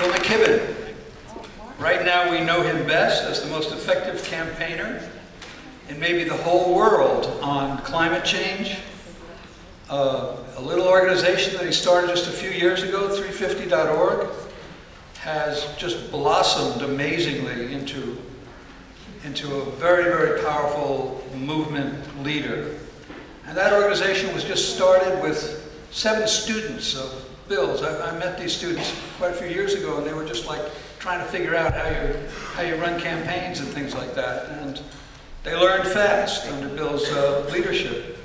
Bill McKibben. Right now we know him best as the most effective campaigner in maybe the whole world on climate change. A little organization that he started just a few years ago, 350.org, has just blossomed amazingly into a very, very powerful movement leader. And that organization was just started with 7 students of Bill's. I met these students quite a few years ago, and they were just like trying to figure out how you run campaigns and things like that. And they learned fast under Bill's leadership.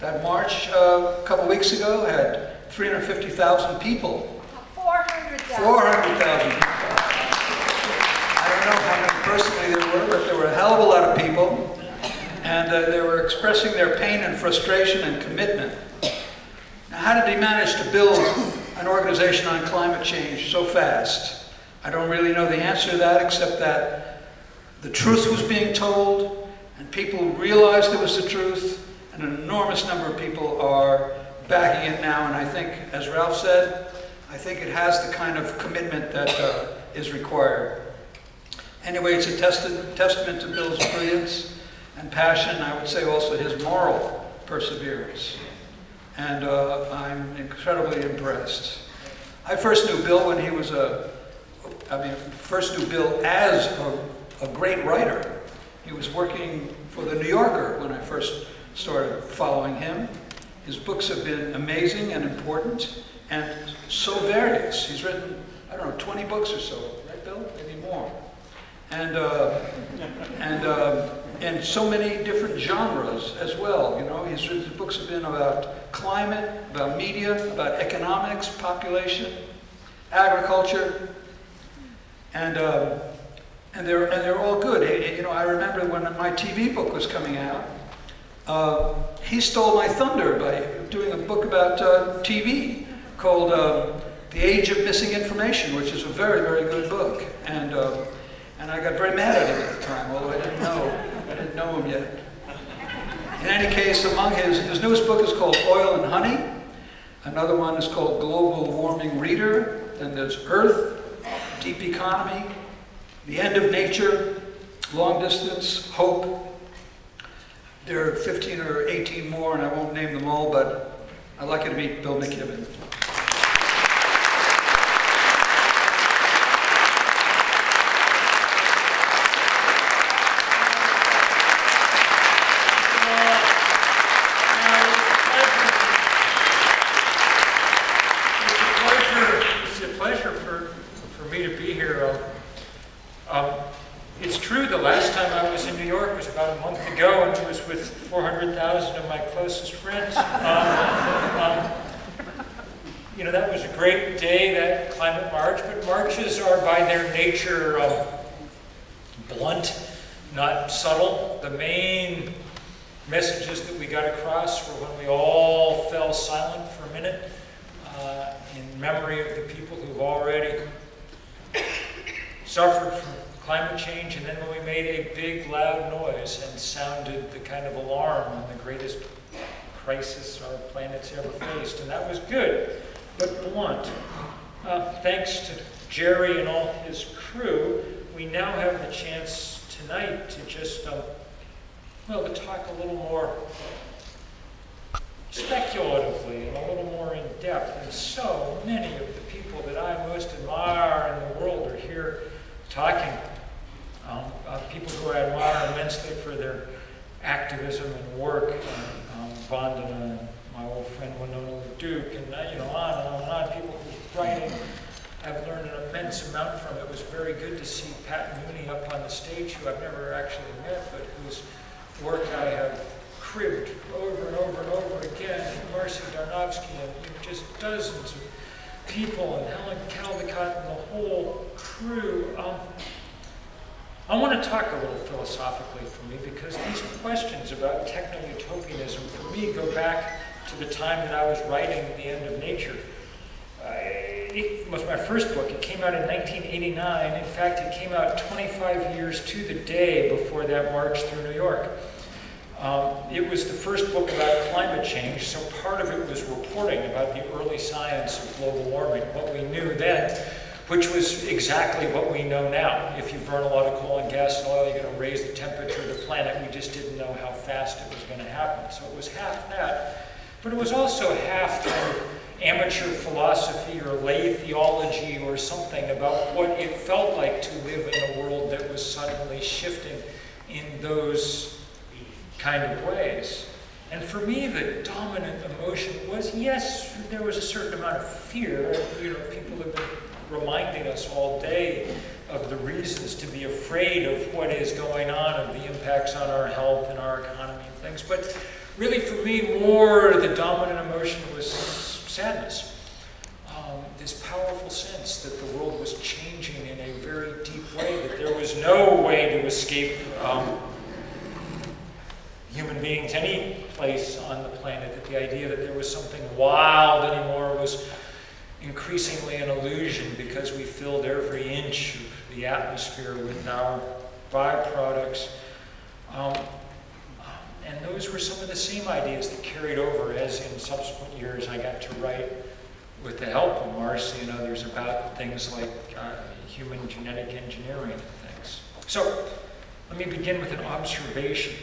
That march a couple weeks ago had 350,000 people. 400,000. 400,000 people. I don't know how many personally there were, but there were a hell of a lot of people. And they were expressing their pain and frustration and commitment. Now, how did he manage to build an organization on climate change so fast? I don't really know the answer to that, except that the truth was being told, and people realized it was the truth, and an enormous number of people are backing it now. And I think, as Ralph said, I think it has the kind of commitment that is required. Anyway, it's a testament to Bill's brilliance and passion. I would say also his moral perseverance. And I'm incredibly impressed. I first knew Bill when he was first knew Bill as a great writer. He was working for the New Yorker when I first started following him. His books have been amazing and important and so various. He's written, I don't know, 20 books or so, right, Bill? Maybe more. And in so many different genres as well. You know, his books have been about climate, about media, about economics, population, agriculture, and they're all good. You know, I remember when my TV book was coming out, he stole my thunder by doing a book about TV called The Age of Missing Information, which is a very, very good book. And I got very mad at him at the time, although I didn't know him yet. In any case, among his newest book is called Oil and Honey. Another one is called Global Warming Reader. Then there's Earth, Deep Economy, The End of Nature, Long Distance, Hope. There are 15 or 18 more, and I won't name them all, but I'd like you to meet Bill McKibben. It's true, the last time I was in New York was about a month ago, and it was with 400,000 of my closest friends. You know, that was a great day, that climate march, but marches are by their nature blunt, not subtle. The main messages that we got across were when we all fell silent for a minute in memory of the people who've already suffered from climate change, and then when we made a big loud noise and sounded the kind of alarm on the greatest crisis our planet's ever faced, and that was good, but blunt. Thanks to Jerry and all his crew, we now have the chance tonight to just, well, to talk a little more speculatively and a little more in depth. And so many of the people that I most admire in the world are here talking. People who I admire immensely for their activism and work, Vandana and my old friend Winona Duke, and you know, on and on and on. People whose writing I've learned an immense amount from. It was very good to see Pat Mooney up on the stage, who I've never actually met, but whose work I have cribbed over and over and over again, and Marcy Darnovsky, and just dozens of people, and Helen Caldecott and the whole crew. I want to talk a little philosophically for me, because these questions about techno-utopianism for me go back to the time that I was writing The End of Nature. It was my first book. It came out in 1989. In fact, it came out 25 years to the day before that march through New York. It was the first book about climate change, so part of it was reporting about the early science of global warming, what we knew then. which was exactly what we know now. If you burn a lot of coal and gas and oil, you're going to raise the temperature of the planet. We just didn't know how fast it was going to happen. So it was half that, but it was also half kind of amateur philosophy or lay theology or something about what it felt like to live in a world that was suddenly shifting in those kind of ways. And for me, the dominant emotion was, yes, there was a certain amount of fear. You know, people have been reminding us all day of the reasons to be afraid of what is going on, of the impacts on our health and our economy and things. But really, for me, more the dominant emotion was sadness. This powerful sense that the world was changing in a very deep way, that there was no way to escape human beings any place on the planet, that the idea that there was something wild anymore was increasingly an illusion because we filled every inch of the atmosphere with our byproducts. And those were some of the same ideas that carried over as in subsequent years I got to write with the help of Marcy and others about things like human genetic engineering and things. So let me begin with an observation.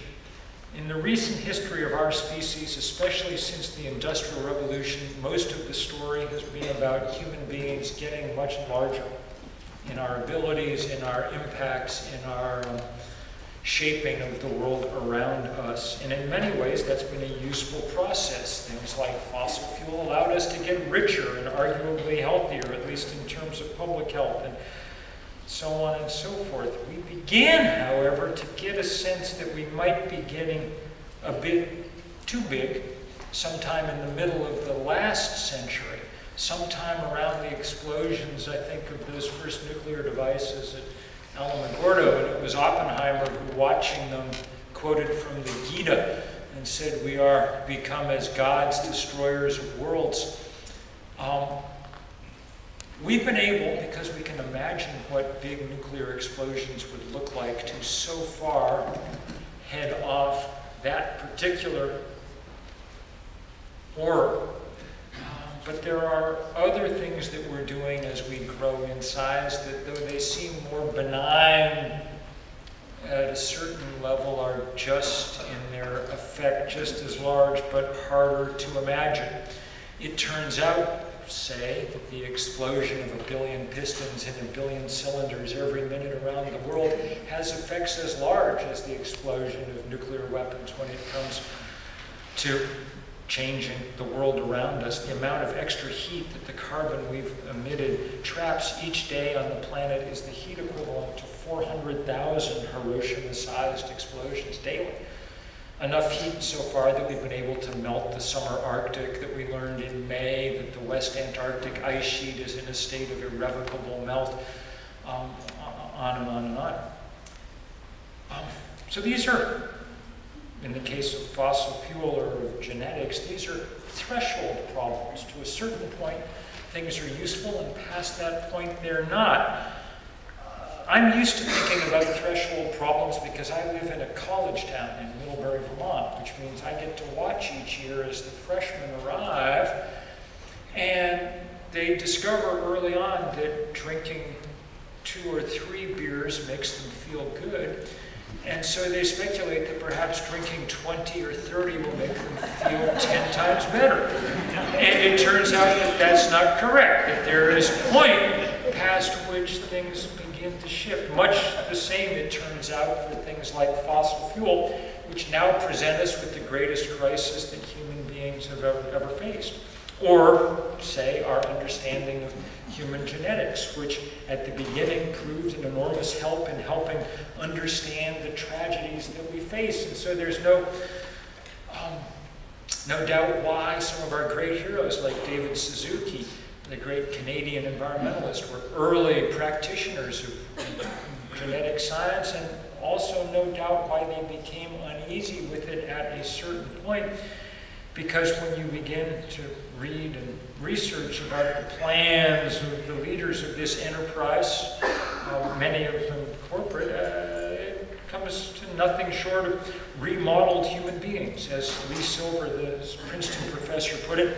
In the recent history of our species, especially since the Industrial Revolution, most of the story has been about human beings getting much larger in our abilities, in our impacts, in our shaping of the world around us. And in many ways, that's been a useful process. Things like fossil fuel allowed us to get richer and arguably healthier, at least in terms of public health, and so on and so forth. We began, however, to get a sense that we might be getting a bit too big sometime in the middle of the last century, sometime around the explosions, I think, of those first nuclear devices at Alamogordo, and it was Oppenheimer who, watching them, quoted from the Gita and said, "We are become as gods, destroyers of worlds." We've been able, because we can imagine what big nuclear explosions would look like, to so far head off that particular horror. But there are other things that we're doing as we grow in size that, though they seem more benign at a certain level, are just in their effect just as large but harder to imagine. It turns out, say, that the explosion of 1 billion pistons in 1 billion cylinders every minute around the world has effects as large as the explosion of nuclear weapons when it comes to changing the world around us. The amount of extra heat that the carbon we've emitted traps each day on the planet is the heat equivalent to 400,000 Hiroshima-sized explosions daily. Enough heat so far that we've been able to melt the summer Arctic, that we learned in May that the West Antarctic ice sheet is in a state of irrevocable melt, on and on and on. So these are, in the case of fossil fuel or of genetics, these are threshold problems. To a certain point, things are useful, and past that point, they're not. I'm used to thinking about threshold problems because I live in a college town in Middlebury, Vermont, which means I get to watch each year as the freshmen arrive, and they discover early on that drinking 2 or 3 beers makes them feel good. And so they speculate that perhaps drinking 20 or 30 will make them feel 10 times better. And it turns out that that's not correct, that there is a point past which things begin to shift. Much the same, it turns out, for things like fossil fuel, which now present us with the greatest crisis that human beings have ever faced. Or, say, our understanding of human genetics, which at the beginning proved an enormous help in helping understand the tragedies that we face. And so there's no doubt why some of our great heroes, like David Suzuki, the great Canadian environmentalist, were early practitioners of genetic science, and also no doubt why they became uneasy with it at a certain point. Because when you begin to read and research about the plans of the leaders of this enterprise, many of them corporate, it comes to nothing short of remodeled human beings. As Lee Silver, the Princeton professor, put it,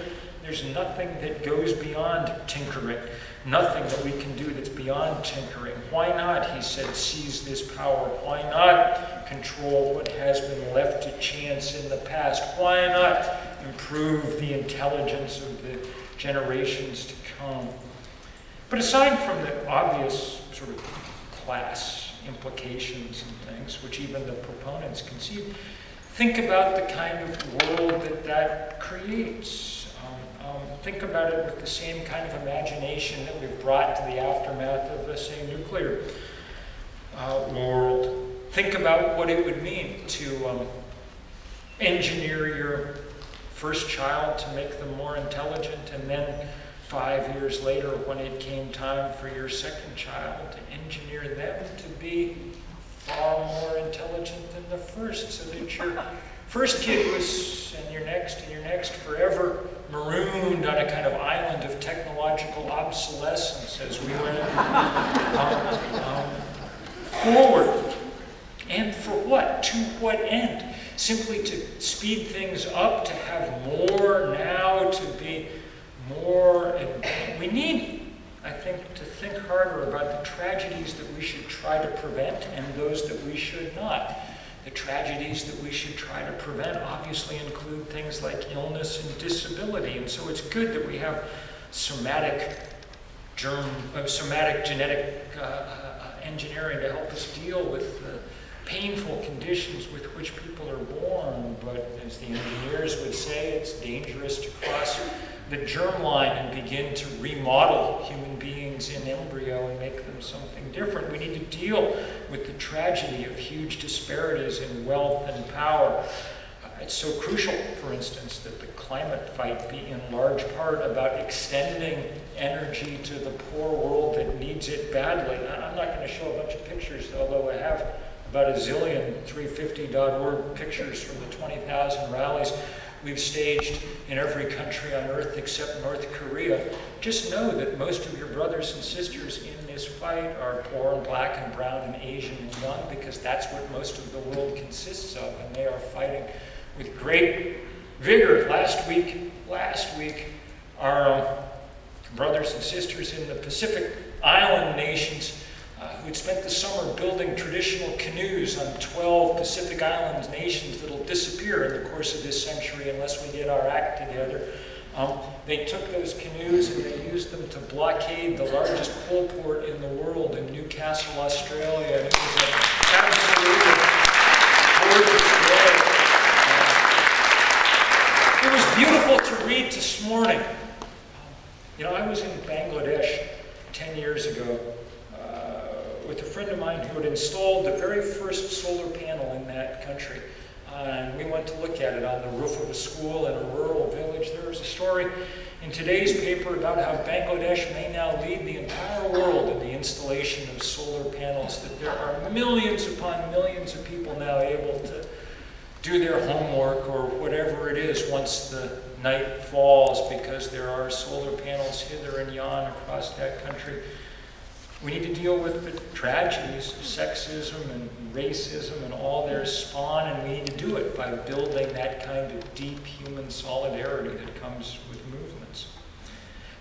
There's nothing that goes beyond tinkering, nothing that we can do that's beyond tinkering. Why not, he said, seize this power? Why not control what has been left to chance in the past? Why not improve the intelligence of the generations to come? But aside from the obvious sort of class implications and things, which even the proponents concede, think about the kind of world that that creates. Think about it with the same kind of imagination that we've brought to the aftermath of, say, nuclear world. Think about what it would mean to engineer your first child to make them more intelligent, and then 5 years later, when it came time for your second child, to engineer them to be far more intelligent than the first, so that your first kid was, and your next forever marooned on a kind of island of technological obsolescence as we went forward. And for what? To what end? Simply to speed things up, to have more now, to be more advanced. We need, I think, to think harder about the tragedies that we should try to prevent and those that we should not. The tragedies that we should try to prevent obviously include things like illness and disability, and so it's good that we have somatic genetic engineering to help us deal with the painful conditions with which people are born. But as the engineers would say, it's dangerous to cross the germline and begin to remodel human beings in embryo and make them something different. We need to deal with the tragedy of huge disparities in wealth and power. It's so crucial, for instance, that the climate fight be in large part about extending energy to the poor world that needs it badly. I'm not going to show a bunch of pictures, although I have about a zillion 350.org pictures from the 20,000 rallies we've staged in every country on earth except North Korea. Just know that most of your brothers and sisters in this fight are poor and black and brown and Asian and young, because that's what most of the world consists of, and they are fighting with great vigor. Last week, our brothers and sisters in the Pacific Island nations who had spent the summer building traditional canoes on 12 Pacific Islands nations that will disappear in the course of this century unless we get our act together. They took those canoes and they used them to blockade the largest coal port in the world in Newcastle, Australia. And it was an absolutely gorgeous day. It was beautiful to read this morning. You know, I was in Bangladesh 10 years ago with a friend of mine who had installed the very first solar panel in that country. And we went to look at it on the roof of a school in a rural village. There was a story in today's paper about how Bangladesh may now lead the entire world in the installation of solar panels, that there are millions upon millions of people now able to do their homework or whatever it is once the night falls, because there are solar panels hither and yon across that country. We need to deal with the tragedies of sexism and racism and all their spawn, and we need to do it by building that kind of deep human solidarity that comes with movements.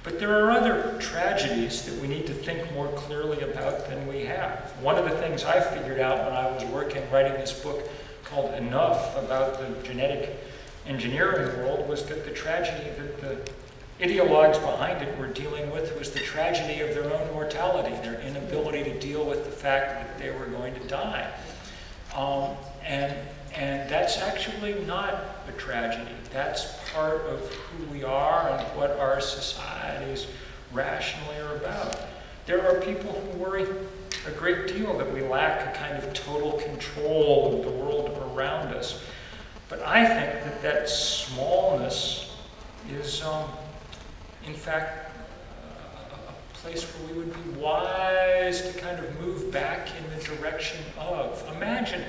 But there are other tragedies that we need to think more clearly about than we have. One of the things I figured out when I was writing this book called Enough about the genetic engineering world was that the tragedy that the ideologues behind it were dealing with was the tragedy of their own mortality, their inability to deal with the fact that they were going to die. And that's actually not a tragedy. That's part of who we are and what our societies rationally are about. There are people who worry a great deal that we lack a kind of total control of the world around us. But I think that that smallness is in fact, a place where we would be wise to kind of move back in the direction of. Imagine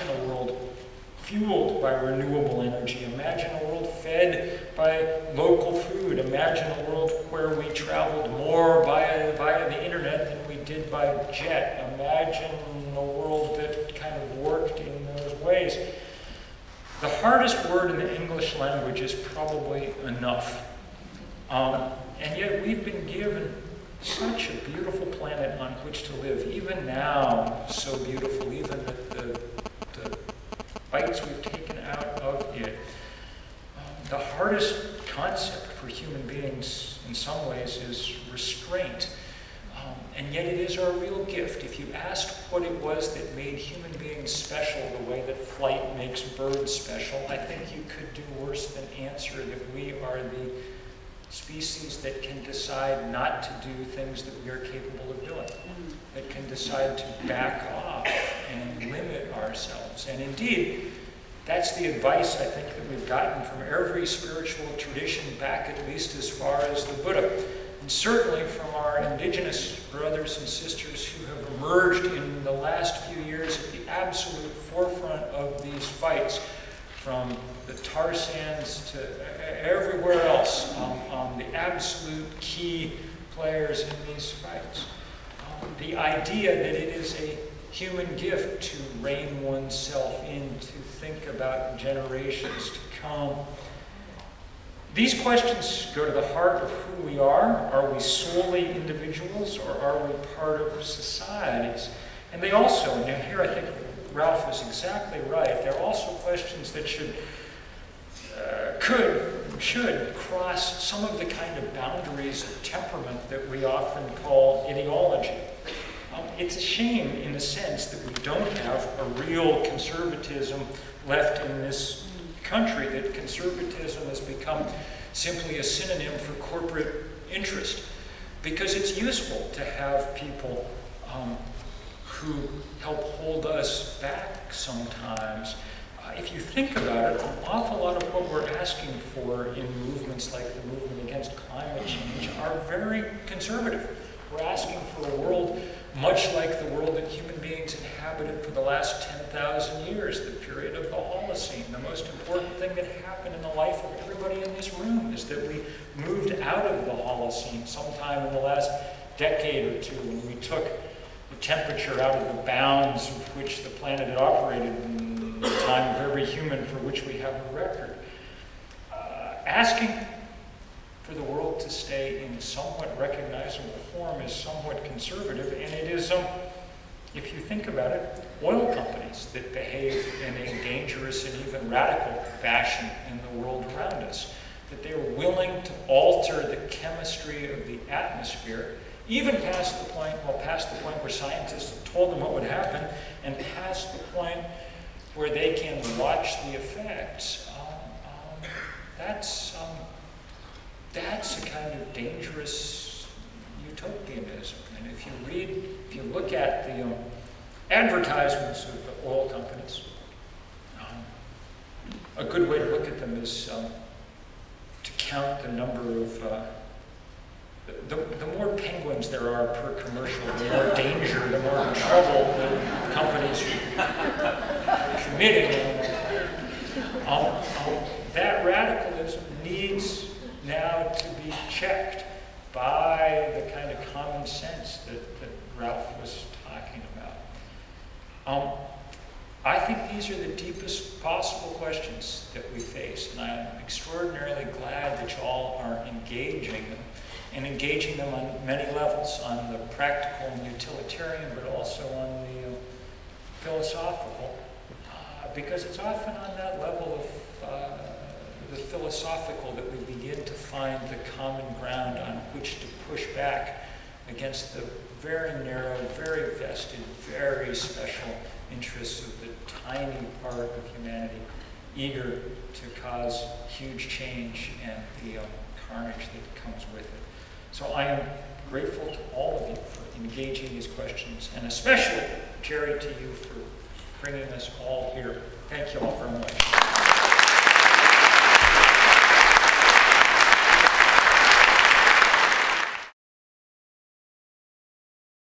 a world fueled by renewable energy. Imagine a world fed by local food. Imagine a world where we traveled more via the internet than we did by jet. Imagine a world that kind of worked in those ways. The hardest word in the English language is probably enough. And yet we've been given such a beautiful planet on which to live, even now so beautiful, even the bites we've taken out of it. The hardest concept for human beings in some ways is restraint. And yet it is our real gift. If you asked what it was that made human beings special the way that flight makes birds special, I think you could do worse than answer that we are the species that can decide not to do things that we are capable of doing, that can decide to back off and limit ourselves. And indeed, that's the advice I think that we've gotten from every spiritual tradition back at least as far as the Buddha. And certainly from our indigenous brothers and sisters who have emerged in the last few years at the absolute forefront of these fights, from the tar sands to everywhere else, the absolute key players in these fights. The idea that it is a human gift to rein oneself in, to think about generations to come. These questions go to the heart of who we are. Are we solely individuals, or are we part of societies? And they also, now here I think Ralph is exactly right, they're also questions that should cross some of the kind of boundaries of temperament that we often call ideology. It's a shame in the sense that we don't have a real conservatism left in this country, that conservatism has become simply a synonym for corporate interest, because it's useful to have people who help hold us back sometimes. If you think about it, an awful lot of what we're asking for in movements like the movement against climate change are very conservative. We're asking for a world much like the world that human beings inhabited for the last 10,000 years, the period of the Holocene. The most important thing that happened in the life of everybody in this room is that we moved out of the Holocene sometime in the last decade or two, when we took the temperature out of the bounds of which the planet had operated in the time of every human for which we have a record. Asking for the world to stay in somewhat recognizable form is somewhat conservative, and it is, if you think about it, oil companies that behave in a dangerous and even radical fashion in the world around us, that they are willing to alter the chemistry of the atmosphere, even past the point where scientists have told them what would happen, and past the point where they can watch the effects. That's a kind of dangerous utopianism. And if you look at the advertisements of the oil companies, a good way to look at them is to count the number of, the more penguins there are per commercial, the more danger, the more trouble the companies are committing. That radicalism needs now to be checked by the kind of common sense that Ralph was talking about. I think these are the deepest possible questions that we face, and I'm extraordinarily glad that you all are engaging them, and engaging them on many levels, on the practical and utilitarian, but also on the philosophical, because it's often on that level of the philosophical that we begin to find the common ground on which to push back against the very narrow, very vested, very special interests of the tiny part of humanity eager to cause huge change and the carnage that comes with it. So I am grateful to all of you for engaging these questions, and especially, Jerry, to you for bringing us all here. Thank you all very much.